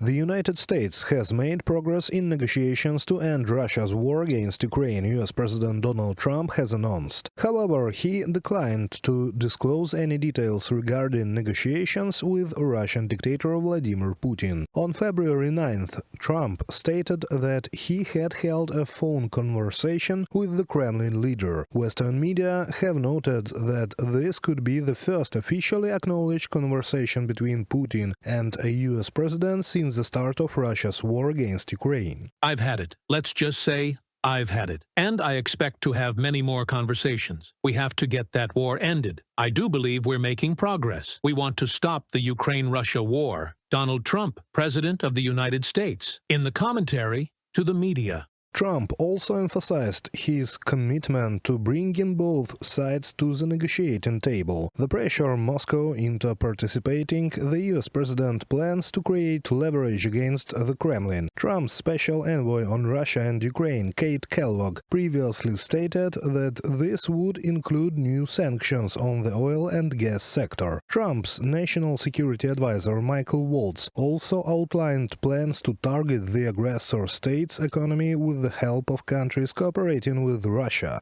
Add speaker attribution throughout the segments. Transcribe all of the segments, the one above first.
Speaker 1: The United States has made progress in negotiations to end Russia's war against Ukraine, US President Donald Trump has announced. However, he declined to disclose any details regarding negotiations with Russian dictator Vladimir Putin. On February 9th, Trump stated that he had held a phone conversation with the Kremlin leader. Western media have noted that this could be the first officially acknowledged conversation between Putin and a US president since the start of Russia's war against Ukraine.
Speaker 2: I've had it. Let's just say I've had it. And I expect to have many more conversations. We have to get that war ended. I do believe we're making progress. We want to stop the Ukraine-Russia war. Donald Trump, President of the United States, in the commentary to the media.
Speaker 1: Trump also emphasized his commitment to bringing both sides to the negotiating table. The pressure Moscow into participating, the US president plans to create leverage against the Kremlin. Trump's Special Envoy on Russia and Ukraine, Keith Kellogg, previously stated that this would include new sanctions on the oil and gas sector. Trump's National Security Advisor Michael Waltz also outlined plans to target the aggressor state's economy with the help of countries cooperating with Russia.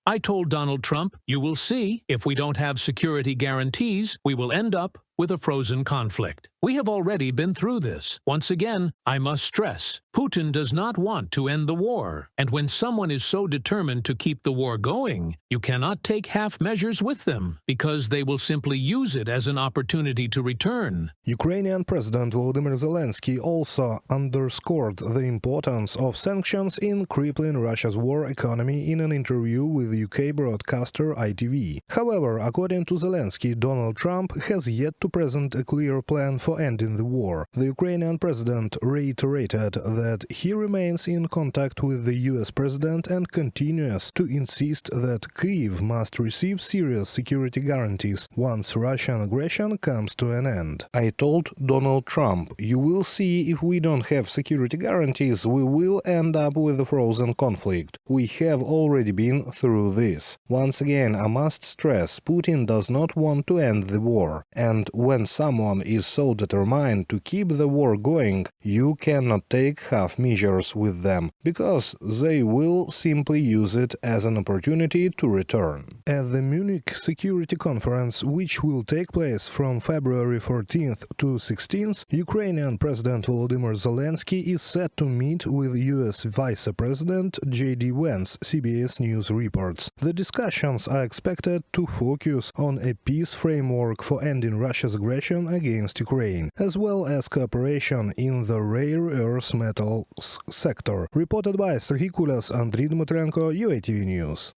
Speaker 2: I told Donald Trump, you will see, if we don't have security guarantees, we will end up with a frozen conflict. We have already been through this. Once again, I must stress, Putin does not want to end the war. And when someone is so determined to keep the war going, you cannot take half measures with them, because they will simply use it as an opportunity to return.
Speaker 1: Ukrainian President Vladimir Zelenskyy also underscored the importance of sanctions in crippling Russia's war economy in an interview with UK broadcaster ITV. However, according to Zelenskyy, Donald Trump has yet to present a clear plan for ending the war. The Ukrainian president reiterated that he remains in contact with the US president and continues to insist that Kyiv must receive serious security guarantees once Russian aggression comes to an end. I told Donald Trump, you will see, if we don't have security guarantees, we will end up with a frozen conflict. We have already been through this. Once again, I must stress, Putin does not want to end the war. And when someone is so determined to keep the war going, you cannot take half measures with them, because they will simply use it as an opportunity to return. At the Munich Security Conference, which will take place from February 14th to 16th, Ukrainian President Volodymyr Zelenskyy is set to meet with US Vice President J.D. Vance, CBS News reports. The discussions are expected to focus on a peace framework for ending Russia's aggression against Ukraine, as well as cooperation in the rare earth metals sector. Reported by Serhiy Kulas, Andriy Dmitrenko, UATV News.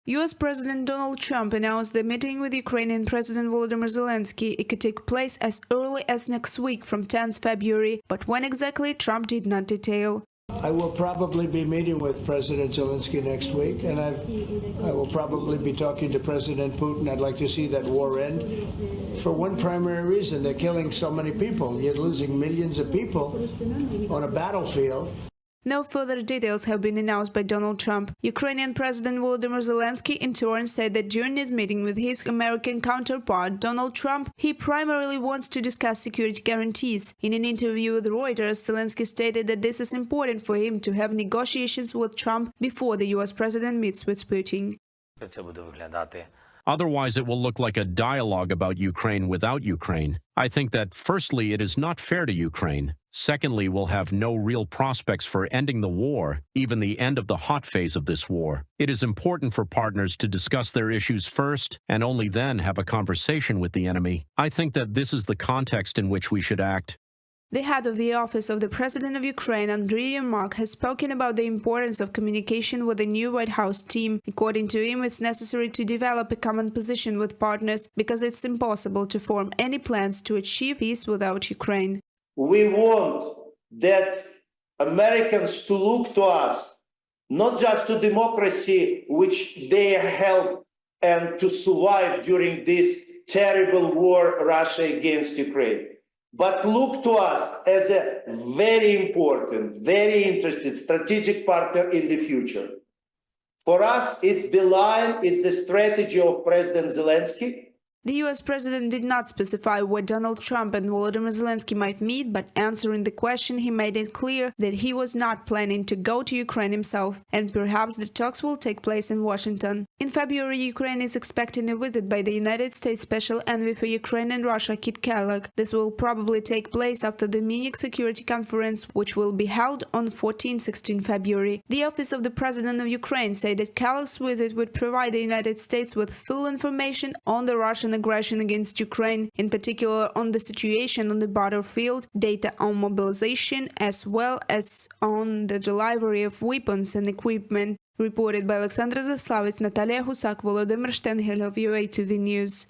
Speaker 3: US President Donald Trump announced the meeting with Ukrainian President Volodymyr Zelenskyy. It could take place as early as next week from 10th February, but when exactly, Trump did not detail.
Speaker 4: I will probably be meeting with President Zelenskyy next week, and I will probably be talking to President Putin. I'd like to see that war end for one primary reason. They're killing so many people. You're losing millions of people on a battlefield.
Speaker 3: No further details have been announced by Donald Trump. Ukrainian President Volodymyr Zelenskyy in turn said that during his meeting with his American counterpart Donald Trump, he primarily wants to discuss security guarantees. In an interview with Reuters, Zelenskyy stated that this is important for him to have negotiations with Trump before the US president meets with Putin.
Speaker 5: Otherwise, it will look like a dialogue about Ukraine without Ukraine. I think that, firstly, it is not fair to Ukraine. Secondly, we'll have no real prospects for ending the war, even the end of the hot phase of this war. It is important for partners to discuss their issues first and only then have a conversation with the enemy. I think that this is the context in which we should act.
Speaker 3: The head of the Office of the President of Ukraine, Andriy Yermak, has spoken about the importance of communication with the new White House team. According to him, it's necessary to develop a common position with partners because it's impossible to form any plans to achieve peace without Ukraine.
Speaker 6: We want that Americans to look to us, not just to democracy, which they helped and to survive during this terrible war, Russia against Ukraine, but look to us as a very important, very interested strategic partner in the future. For us, it's the line, it's the strategy of President Zelenskyy,
Speaker 3: The US president did not specify where Donald Trump and Volodymyr Zelenskyy might meet, but answering the question, he made it clear that he was not planning to go to Ukraine himself, and perhaps the talks will take place in Washington. In February, Ukraine is expecting a visit by the United States Special Envoy for Ukraine and Russia, Keith Kellogg. This will probably take place after the Munich Security Conference, which will be held on 14-16 February. The Office of the President of Ukraine said that Kellogg's visit would provide the United States with full information on the Russian aggression against Ukraine, in particular on the situation on the battlefield, data on mobilization, as well as on the delivery of weapons and equipment. Reported by Alexandra Zaslavets, Natalia Husak, Volodymyr Shtengel of UATV News.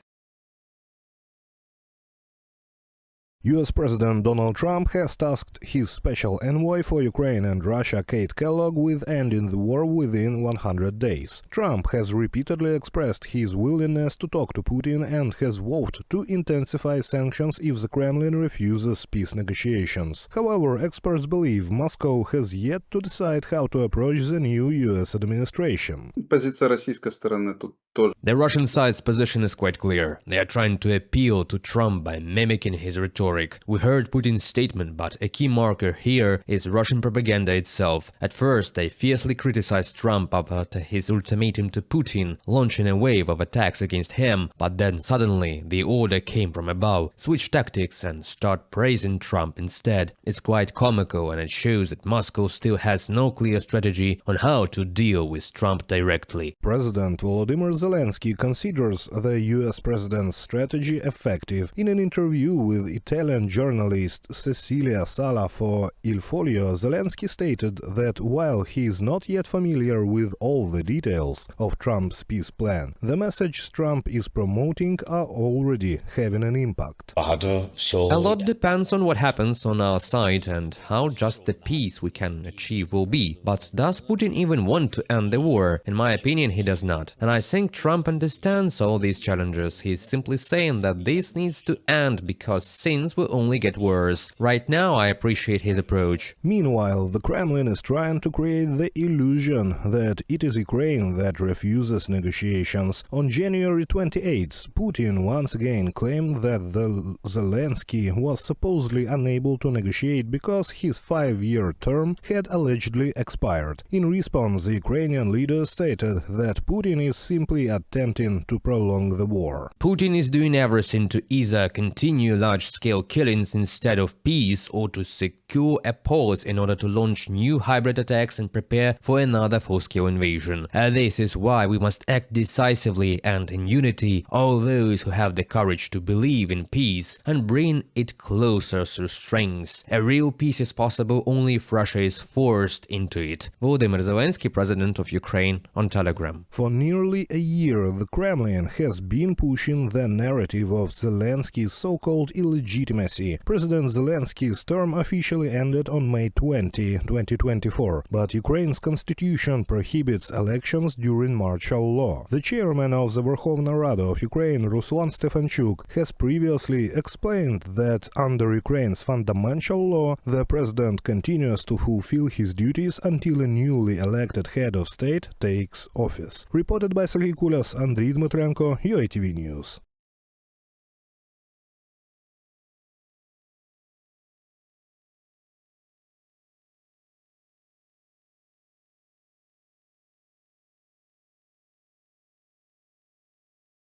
Speaker 1: US President Donald Trump has tasked his special envoy for Ukraine and Russia, Keith Kellogg, with ending the war within 100 days. Trump has repeatedly expressed his willingness to talk to Putin and has vowed to intensify sanctions if the Kremlin refuses peace negotiations. However, experts believe Moscow has yet to decide how to approach the new US administration.
Speaker 7: Позиция российской стороны тут тоже.
Speaker 8: The Russian side's position is quite clear. They are trying to appeal to Trump by mimicking his rhetoric. We heard Putin's statement, but a key marker here is Russian propaganda itself. At first, they fiercely criticized Trump after his ultimatum to Putin, launching a wave of attacks against him, but then suddenly the order came from above, switch tactics and start praising Trump instead. It's quite comical, and it shows that Moscow still has no clear strategy on how to deal with Trump directly.
Speaker 1: President Volodymyr Zelenskyy considers the US president's strategy effective. In an interview with Italian journalist Cecilia Sala for Il Foglio, Zelenskyy stated that while he is not yet familiar with all the details of Trump's peace plan, the messages Trump is promoting are already having an impact.
Speaker 8: A lot depends on what happens on our side and how just the peace we can achieve will be. But does Putin even want to end the war? In my opinion, he does not. And I think Trump understands all these challenges. He's simply saying that this needs to end because things will only get worse. Right now, I appreciate his approach.
Speaker 1: Meanwhile, the Kremlin is trying to create the illusion that it is Ukraine that refuses negotiations. On January 28th, Putin once again claimed that Zelenskyy was supposedly unable to negotiate because his 5-year term had allegedly expired. In response, the Ukrainian leader stated that Putin is simply attempting to prolong the war.
Speaker 8: Putin is doing everything to either continue large-scale killings instead of peace or to secure a pause in order to launch new hybrid attacks and prepare for another full-scale invasion. This is why we must act decisively and in unity, all those who have the courage to believe in peace and bring it closer through strength. A real peace is possible only if Russia is forced into it. Volodymyr Zelenskyy, president of Ukraine, on Telegram.
Speaker 1: For nearly a year, the Kremlin has been pushing the narrative of Zelenskyy's so-called illegitimacy. President Zelenskyy's term officially ended on May 20, 2024, but Ukraine's constitution prohibits elections during martial law. The chairman of the Verkhovna Rada of Ukraine, Ruslan Stefanchuk, has previously explained that under Ukraine's fundamental law, the president continues to fulfill his duties until a newly elected head of state takes office. Reported by Sergei Kulas, Andriy Dmitrenko, UATV News.